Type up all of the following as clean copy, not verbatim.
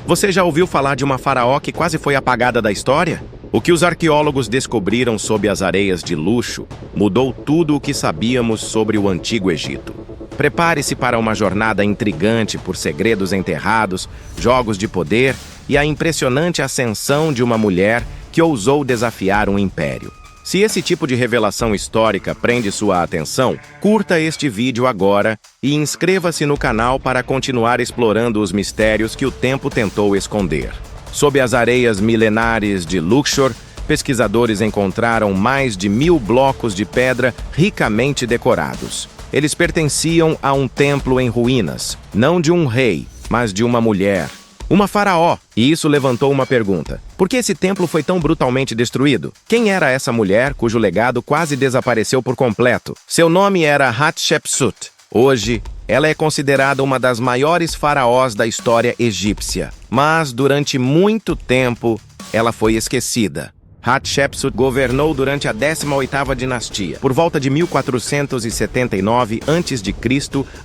Você já ouviu falar de uma faraó que quase foi apagada da história? O que os arqueólogos descobriram sob as areias de Luxo mudou tudo o que sabíamos sobre o Antigo Egito. Prepare-se para uma jornada intrigante por segredos enterrados, jogos de poder e a impressionante ascensão de uma mulher que ousou desafiar um império. Se esse tipo de revelação histórica prende sua atenção, curta este vídeo agora e inscreva-se no canal para continuar explorando os mistérios que o tempo tentou esconder. Sob as areias milenares de Luxor, pesquisadores encontraram mais de 1000 blocos de pedra ricamente decorados. Eles pertenciam a um templo em ruínas, não de um rei, mas de uma mulher. Uma faraó, e isso levantou uma pergunta. Por que esse templo foi tão brutalmente destruído? Quem era essa mulher cujo legado quase desapareceu por completo? Seu nome era Hatshepsut. Hoje, ela é considerada uma das maiores faraós da história egípcia. Mas, durante muito tempo, ela foi esquecida. Hatshepsut governou durante a 18ª dinastia, por volta de 1479 a.C.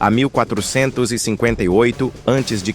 a 1458 a.C.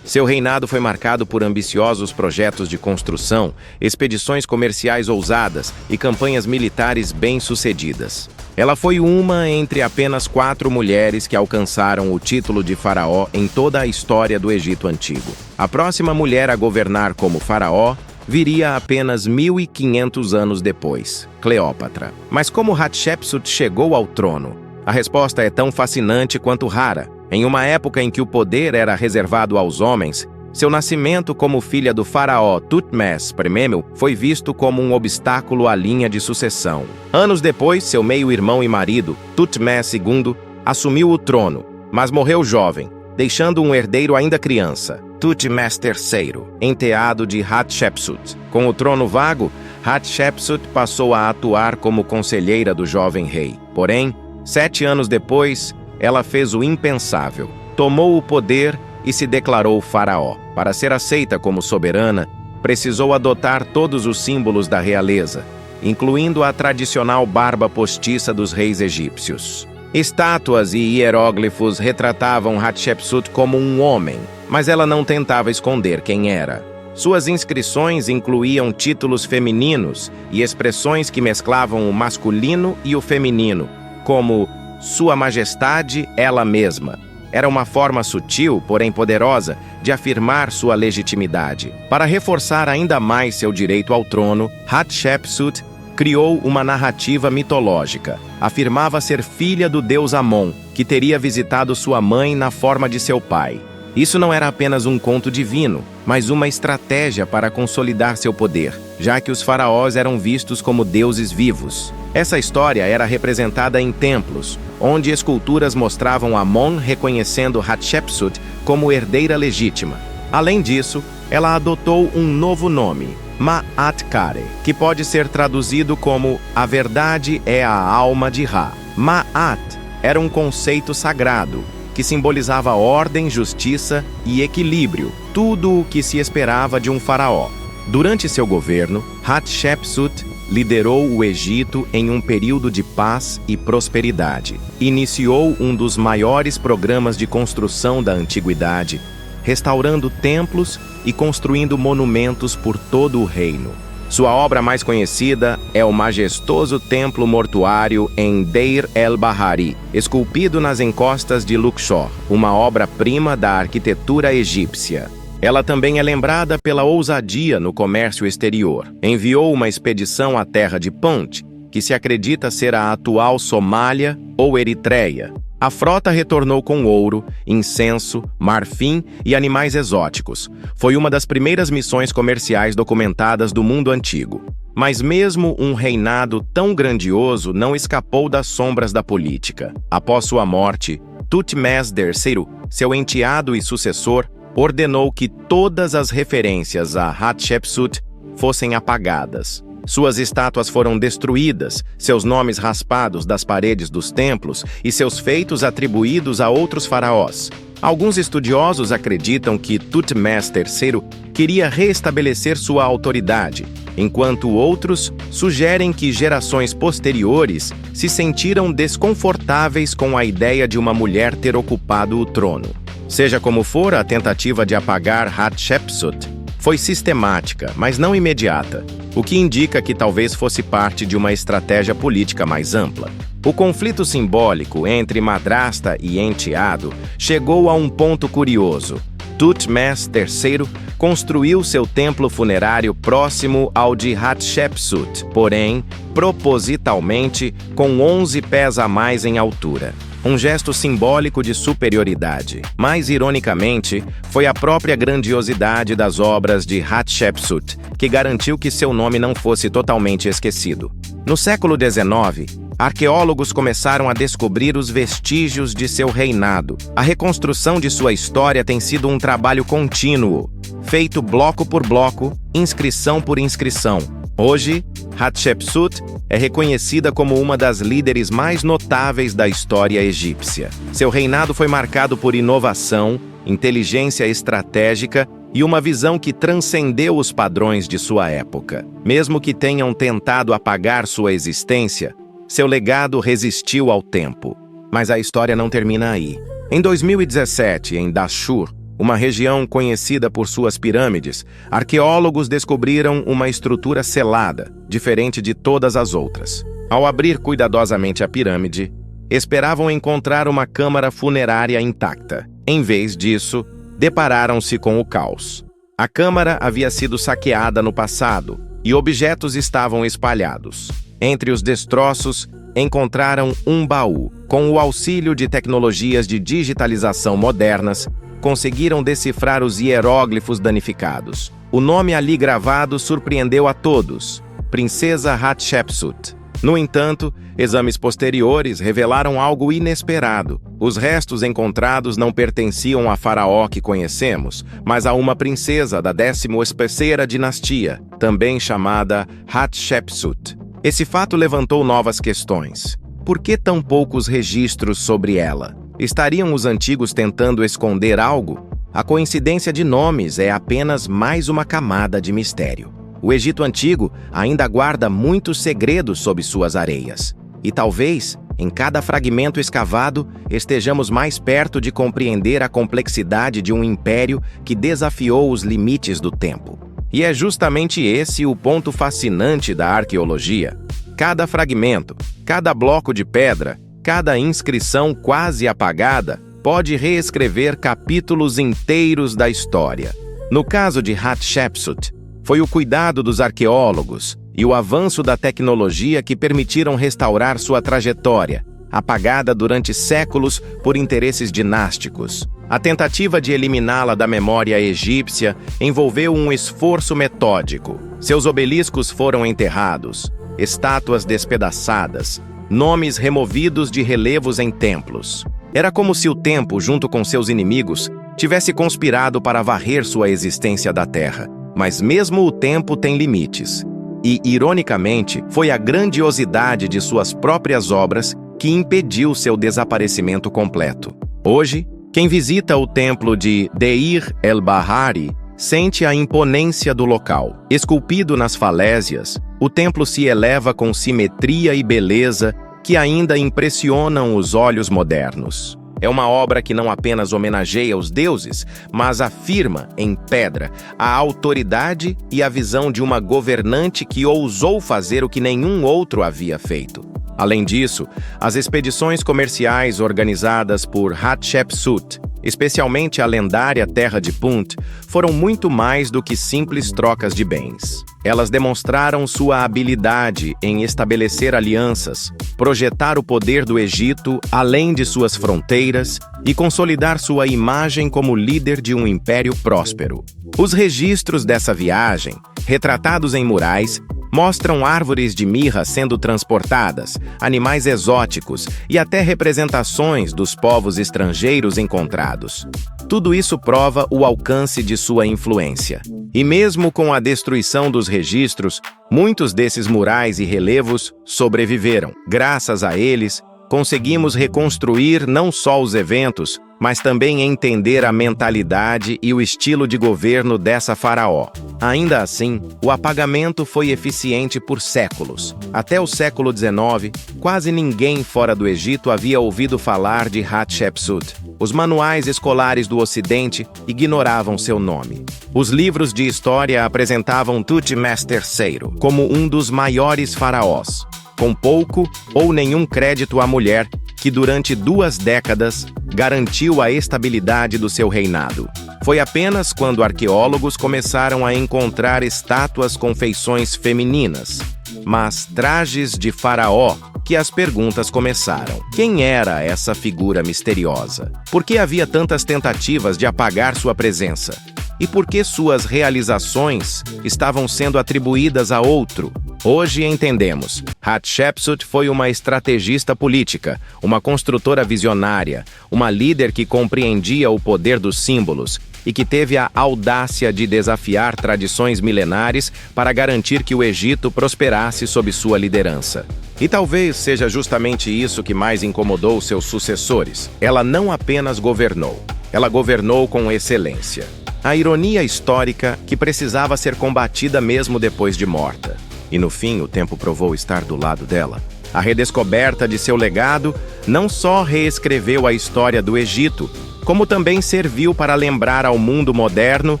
Seu reinado foi marcado por ambiciosos projetos de construção, expedições comerciais ousadas e campanhas militares bem-sucedidas. Ela foi uma entre apenas 4 mulheres que alcançaram o título de faraó em toda a história do Egito Antigo. A próxima mulher a governar como faraó viria apenas 1500 anos depois, Cleópatra. Mas como Hatshepsut chegou ao trono? A resposta é tão fascinante quanto rara. Em uma época em que o poder era reservado aos homens, seu nascimento como filha do faraó Thutmose I foi visto como um obstáculo à linha de sucessão. Anos depois, seu meio-irmão e marido, Thutmose II, assumiu o trono, mas morreu jovem, deixando um herdeiro ainda criança, Thutmose III, enteado de Hatshepsut. Com o trono vago, Hatshepsut passou a atuar como conselheira do jovem rei. Porém, 7 anos depois, ela fez o impensável. Tomou o poder e se declarou faraó. Para ser aceita como soberana, precisou adotar todos os símbolos da realeza, incluindo a tradicional barba postiça dos reis egípcios. Estátuas e hieróglifos retratavam Hatshepsut como um homem, mas ela não tentava esconder quem era. Suas inscrições incluíam títulos femininos e expressões que mesclavam o masculino e o feminino, como Sua Majestade ela mesma. Era uma forma sutil, porém poderosa, de afirmar sua legitimidade. Para reforçar ainda mais seu direito ao trono, Hatshepsut criou uma narrativa mitológica. Afirmava ser filha do deus Amon, que teria visitado sua mãe na forma de seu pai. Isso não era apenas um conto divino, mas uma estratégia para consolidar seu poder, já que os faraós eram vistos como deuses vivos. Essa história era representada em templos, onde esculturas mostravam Amon reconhecendo Hatshepsut como herdeira legítima. Além disso, ela adotou um novo nome, Ma'at-Kare, que pode ser traduzido como A Verdade é a Alma de Ra. Ma'at era um conceito sagrado, que simbolizava ordem, justiça e equilíbrio, tudo o que se esperava de um faraó. Durante seu governo, Hatshepsut liderou o Egito em um período de paz e prosperidade. Iniciou um dos maiores programas de construção da antiguidade, restaurando templos e construindo monumentos por todo o reino. Sua obra mais conhecida é o majestoso templo mortuário em Deir el-Bahari, esculpido nas encostas de Luxor, uma obra-prima da arquitetura egípcia. Ela também é lembrada pela ousadia no comércio exterior. Enviou uma expedição à terra de Punt, que se acredita ser a atual Somália ou Eritreia. A frota retornou com ouro, incenso, marfim e animais exóticos. Foi uma das primeiras missões comerciais documentadas do mundo antigo. Mas mesmo um reinado tão grandioso não escapou das sombras da política. Após sua morte, Thutmose III, seu enteado e sucessor, ordenou que todas as referências a Hatshepsut fossem apagadas. Suas estátuas foram destruídas, seus nomes raspados das paredes dos templos e seus feitos atribuídos a outros faraós. Alguns estudiosos acreditam que Thutmose III queria reestabelecer sua autoridade, enquanto outros sugerem que gerações posteriores se sentiram desconfortáveis com a ideia de uma mulher ter ocupado o trono. Seja como for, a tentativa de apagar Hatshepsut foi sistemática, mas não imediata, o que indica que talvez fosse parte de uma estratégia política mais ampla. O conflito simbólico entre madrasta e enteado chegou a um ponto curioso. Thutmose III construiu seu templo funerário próximo ao de Hatshepsut, porém, propositalmente, com 11 pés a mais em altura. Um gesto simbólico de superioridade. Mais ironicamente, foi a própria grandiosidade das obras de Hatshepsut que garantiu que seu nome não fosse totalmente esquecido. No século XIX, arqueólogos começaram a descobrir os vestígios de seu reinado. A reconstrução de sua história tem sido um trabalho contínuo, feito bloco por bloco, inscrição por inscrição. Hoje, Hatshepsut é reconhecida como uma das líderes mais notáveis da história egípcia. Seu reinado foi marcado por inovação, inteligência estratégica e uma visão que transcendeu os padrões de sua época. Mesmo que tenham tentado apagar sua existência, seu legado resistiu ao tempo. Mas a história não termina aí. Em 2017, em Dashur, uma região conhecida por suas pirâmides, arqueólogos descobriram uma estrutura selada, diferente de todas as outras. Ao abrir cuidadosamente a pirâmide, esperavam encontrar uma câmara funerária intacta. Em vez disso, depararam-se com o caos. A câmara havia sido saqueada no passado e objetos estavam espalhados. Entre os destroços, encontraram um baú. Com o auxílio de tecnologias de digitalização modernas, conseguiram decifrar os hieróglifos danificados. O nome ali gravado surpreendeu a todos: Princesa Hatshepsut. No entanto, exames posteriores revelaram algo inesperado. Os restos encontrados não pertenciam à faraó que conhecemos, mas a uma princesa da 13ª dinastia, também chamada Hatshepsut. Esse fato levantou novas questões. Por que tão poucos registros sobre ela? Estariam os antigos tentando esconder algo? A coincidência de nomes é apenas mais uma camada de mistério. O Egito Antigo ainda guarda muitos segredos sob suas areias. E talvez, em cada fragmento escavado, estejamos mais perto de compreender a complexidade de um império que desafiou os limites do tempo. E é justamente esse o ponto fascinante da arqueologia. Cada fragmento, cada bloco de pedra, cada inscrição quase apagada pode reescrever capítulos inteiros da história. No caso de Hatshepsut, foi o cuidado dos arqueólogos e o avanço da tecnologia que permitiram restaurar sua trajetória, apagada durante séculos por interesses dinásticos. A tentativa de eliminá-la da memória egípcia envolveu um esforço metódico. Seus obeliscos foram enterrados, estátuas despedaçadas, nomes removidos de relevos em templos. Era como se o tempo, junto com seus inimigos, tivesse conspirado para varrer sua existência da Terra. Mas mesmo o tempo tem limites. E, ironicamente, foi a grandiosidade de suas próprias obras que impediu seu desaparecimento completo. Hoje, quem visita o templo de Deir el-Bahari sente a imponência do local. Esculpido nas falésias, o templo se eleva com simetria e beleza que ainda impressionam os olhos modernos. É uma obra que não apenas homenageia os deuses, mas afirma, em pedra, a autoridade e a visão de uma governante que ousou fazer o que nenhum outro havia feito. Além disso, as expedições comerciais organizadas por Hatshepsut, especialmente a lendária Terra de Punt, foram muito mais do que simples trocas de bens. Elas demonstraram sua habilidade em estabelecer alianças, projetar o poder do Egito além de suas fronteiras e consolidar sua imagem como líder de um império próspero. Os registros dessa viagem, retratados em murais, mostram árvores de mirra sendo transportadas, animais exóticos e até representações dos povos estrangeiros encontrados. Tudo isso prova o alcance de sua influência. E mesmo com a destruição dos registros, muitos desses murais e relevos sobreviveram. Graças a eles, conseguimos reconstruir não só os eventos, mas também entender a mentalidade e o estilo de governo dessa faraó. Ainda assim, o apagamento foi eficiente por séculos. Até o século XIX, quase ninguém fora do Egito havia ouvido falar de Hatshepsut. Os manuais escolares do Ocidente ignoravam seu nome. Os livros de história apresentavam Thutmose III como um dos maiores faraós, com pouco ou nenhum crédito à mulher que durante 2 décadas garantiu a estabilidade do seu reinado. Foi apenas quando arqueólogos começaram a encontrar estátuas com feições femininas, mas trajes de faraó, que as perguntas começaram. Quem era essa figura misteriosa? Por que havia tantas tentativas de apagar sua presença? E por que suas realizações estavam sendo atribuídas a outro? Hoje entendemos. Hatshepsut foi uma estrategista política, uma construtora visionária, uma líder que compreendia o poder dos símbolos e que teve a audácia de desafiar tradições milenares para garantir que o Egito prosperasse sob sua liderança. E talvez seja justamente isso que mais incomodou seus sucessores. Ela não apenas governou, ela governou com excelência. A ironia histórica que precisava ser combatida mesmo depois de morta. E no fim, o tempo provou estar do lado dela. A redescoberta de seu legado não só reescreveu a história do Egito, como também serviu para lembrar ao mundo moderno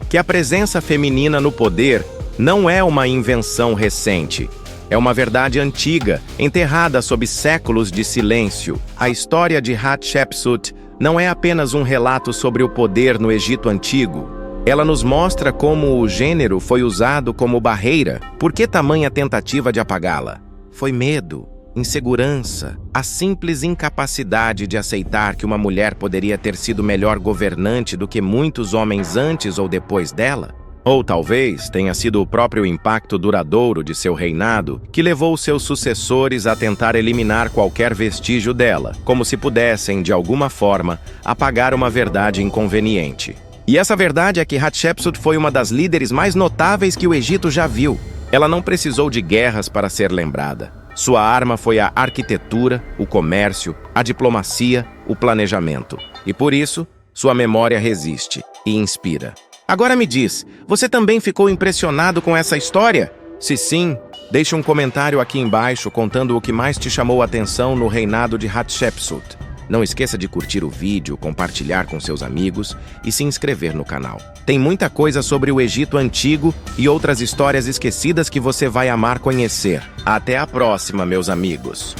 que a presença feminina no poder não é uma invenção recente. É uma verdade antiga, enterrada sob séculos de silêncio. A história de Hatshepsut não é apenas um relato sobre o poder no Egito Antigo. Ela nos mostra como o gênero foi usado como barreira. Por que tamanha tentativa de apagá-la? Foi medo, insegurança, a simples incapacidade de aceitar que uma mulher poderia ter sido melhor governante do que muitos homens antes ou depois dela? Ou talvez tenha sido o próprio impacto duradouro de seu reinado que levou seus sucessores a tentar eliminar qualquer vestígio dela, como se pudessem, de alguma forma, apagar uma verdade inconveniente. E essa verdade é que Hatshepsut foi uma das líderes mais notáveis que o Egito já viu. Ela não precisou de guerras para ser lembrada. Sua arma foi a arquitetura, o comércio, a diplomacia, o planejamento. E por isso, sua memória resiste e inspira. Agora me diz, você também ficou impressionado com essa história? Se sim, deixe um comentário aqui embaixo contando o que mais te chamou a atenção no reinado de Hatshepsut. Não esqueça de curtir o vídeo, compartilhar com seus amigos e se inscrever no canal. Tem muita coisa sobre o Egito Antigo e outras histórias esquecidas que você vai amar conhecer. Até a próxima, meus amigos!